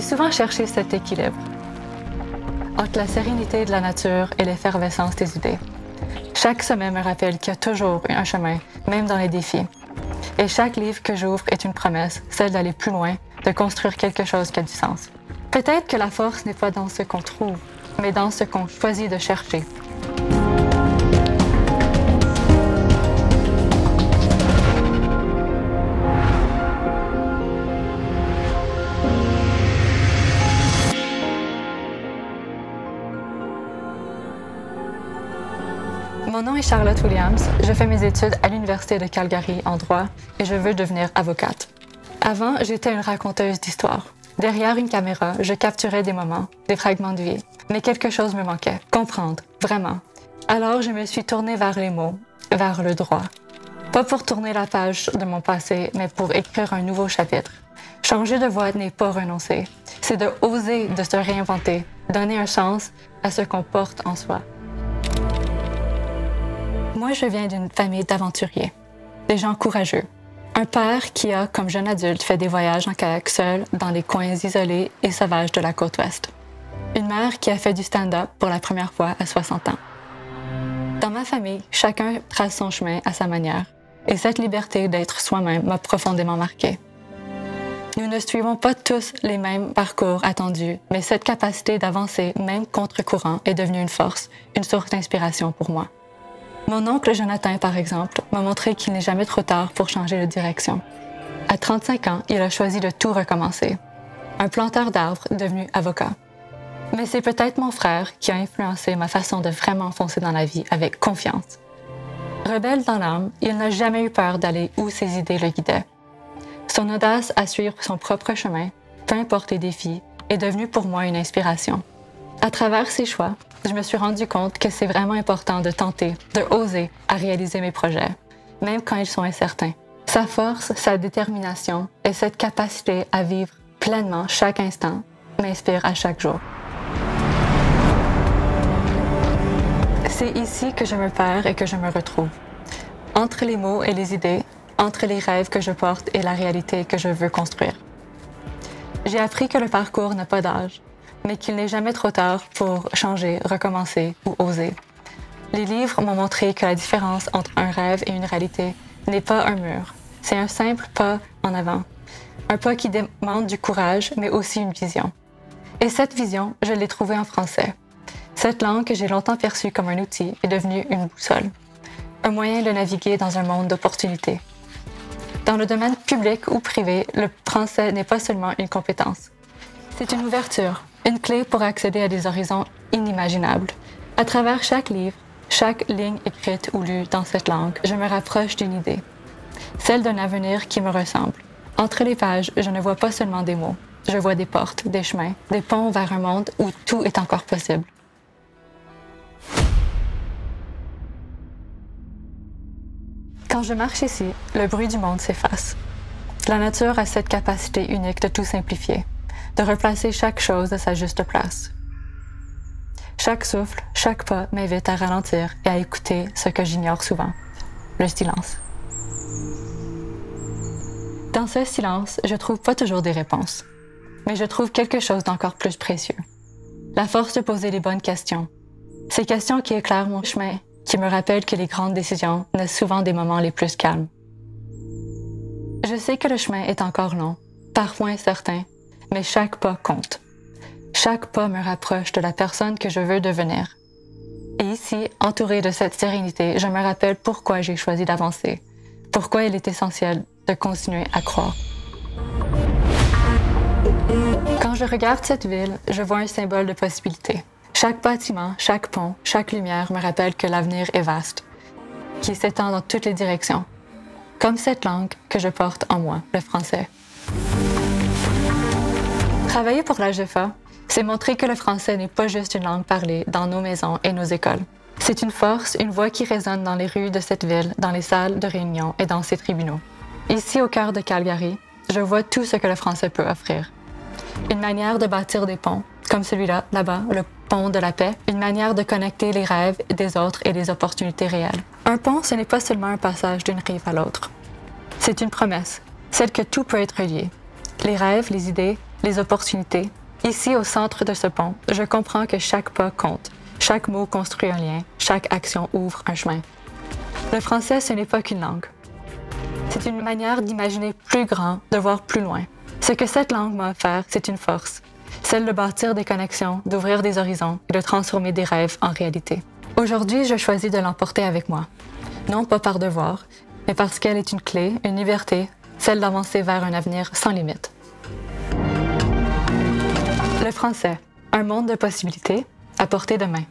souvent cherché cet équilibre entre la sérénité de la nature et l'effervescence des idées. Chaque sommet me rappelle qu'il y a toujours un chemin, même dans les défis. Et chaque livre que j'ouvre est une promesse, celle d'aller plus loin, de construire quelque chose qui a du sens. Peut-être que la force n'est pas dans ce qu'on trouve, mais dans ce qu'on choisit de chercher. Mon nom est Charlotte Williams, je fais mes études à l'Université de Calgary en droit et je veux devenir avocate. Avant, j'étais une raconteuse d'histoires. Derrière une caméra, je capturais des moments, des fragments de vie. Mais quelque chose me manquait, comprendre, vraiment. Alors je me suis tournée vers les mots, vers le droit. Pas pour tourner la page de mon passé, mais pour écrire un nouveau chapitre. Changer de voie n'est pas renoncer, c'est de oser de se réinventer, donner un sens à ce qu'on porte en soi. Moi, je viens d'une famille d'aventuriers, des gens courageux. Un père qui a, comme jeune adulte, fait des voyages en kayak seul dans les coins isolés et sauvages de la côte ouest. Une mère qui a fait du stand-up pour la première fois à 60 ans. Dans ma famille, chacun trace son chemin à sa manière, et cette liberté d'être soi-même m'a profondément marquée. Nous ne suivons pas tous les mêmes parcours attendus, mais cette capacité d'avancer, même contre-courant, est devenue une force, une source d'inspiration pour moi. Mon oncle Jonathan, par exemple, m'a montré qu'il n'est jamais trop tard pour changer de direction. À 35 ans, il a choisi de tout recommencer. Un planteur d'arbres devenu avocat. Mais c'est peut-être mon frère qui a influencé ma façon de vraiment foncer dans la vie avec confiance. Rebelle dans l'âme, il n'a jamais eu peur d'aller où ses idées le guidaient. Son audace à suivre son propre chemin, peu importe les défis, est devenue pour moi une inspiration. À travers ces choix, je me suis rendu compte que c'est vraiment important de tenter, de oser à réaliser mes projets, même quand ils sont incertains. Sa force, sa détermination et cette capacité à vivre pleinement chaque instant m'inspirent à chaque jour. C'est ici que je me perds et que je me retrouve. Entre les mots et les idées, entre les rêves que je porte et la réalité que je veux construire. J'ai appris que le parcours n'a pas d'âge, mais qu'il n'est jamais trop tard pour changer, recommencer ou oser. Les livres m'ont montré que la différence entre un rêve et une réalité n'est pas un mur, c'est un simple pas en avant. Un pas qui demande du courage, mais aussi une vision. Et cette vision, je l'ai trouvée en français. Cette langue que j'ai longtemps perçue comme un outil est devenue une boussole. Un moyen de naviguer dans un monde d'opportunités. Dans le domaine public ou privé, le français n'est pas seulement une compétence. C'est une ouverture, une clé pour accéder à des horizons inimaginables. À travers chaque livre, chaque ligne écrite ou lue dans cette langue, je me rapproche d'une idée, celle d'un avenir qui me ressemble. Entre les pages, je ne vois pas seulement des mots, je vois des portes, des chemins, des ponts vers un monde où tout est encore possible. Quand je marche ici, le bruit du monde s'efface. La nature a cette capacité unique de tout simplifier, de replacer chaque chose à sa juste place. Chaque souffle, chaque pas m'invite à ralentir et à écouter ce que j'ignore souvent, le silence. Dans ce silence, je trouve pas toujours des réponses, mais je trouve quelque chose d'encore plus précieux. La force de poser les bonnes questions. Ces questions qui éclairent mon chemin, qui me rappellent que les grandes décisions naissent souvent des moments les plus calmes. Je sais que le chemin est encore long, parfois incertain, mais chaque pas compte. Chaque pas me rapproche de la personne que je veux devenir. Et ici, entourée de cette sérénité, je me rappelle pourquoi j'ai choisi d'avancer, pourquoi il est essentiel de continuer à croire. Quand je regarde cette ville, je vois un symbole de possibilité. Chaque bâtiment, chaque pont, chaque lumière me rappelle que l'avenir est vaste, qui s'étend dans toutes les directions, comme cette langue que je porte en moi, le français. Travailler pour la GEFA, c'est montrer que le français n'est pas juste une langue parlée dans nos maisons et nos écoles. C'est une force, une voix qui résonne dans les rues de cette ville, dans les salles de réunion et dans ses tribunaux. Ici, au cœur de Calgary, je vois tout ce que le français peut offrir. Une manière de bâtir des ponts, comme celui-là, là-bas, le pont de la paix, une manière de connecter les rêves des autres et les opportunités réelles. Un pont, ce n'est pas seulement un passage d'une rive à l'autre. C'est une promesse, celle que tout peut être lié. Les rêves, les idées, les opportunités. Ici, au centre de ce pont, je comprends que chaque pas compte. Chaque mot construit un lien, chaque action ouvre un chemin. Le français, ce n'est pas qu'une langue. C'est une manière d'imaginer plus grand, de voir plus loin. Ce que cette langue m'a offert, c'est une force, celle de bâtir des connexions, d'ouvrir des horizons et de transformer des rêves en réalité. Aujourd'hui, je choisis de l'emporter avec moi. Non pas par devoir, mais parce qu'elle est une clé, une liberté, celle d'avancer vers un avenir sans limite. Le français, un monde de possibilités à portée de main.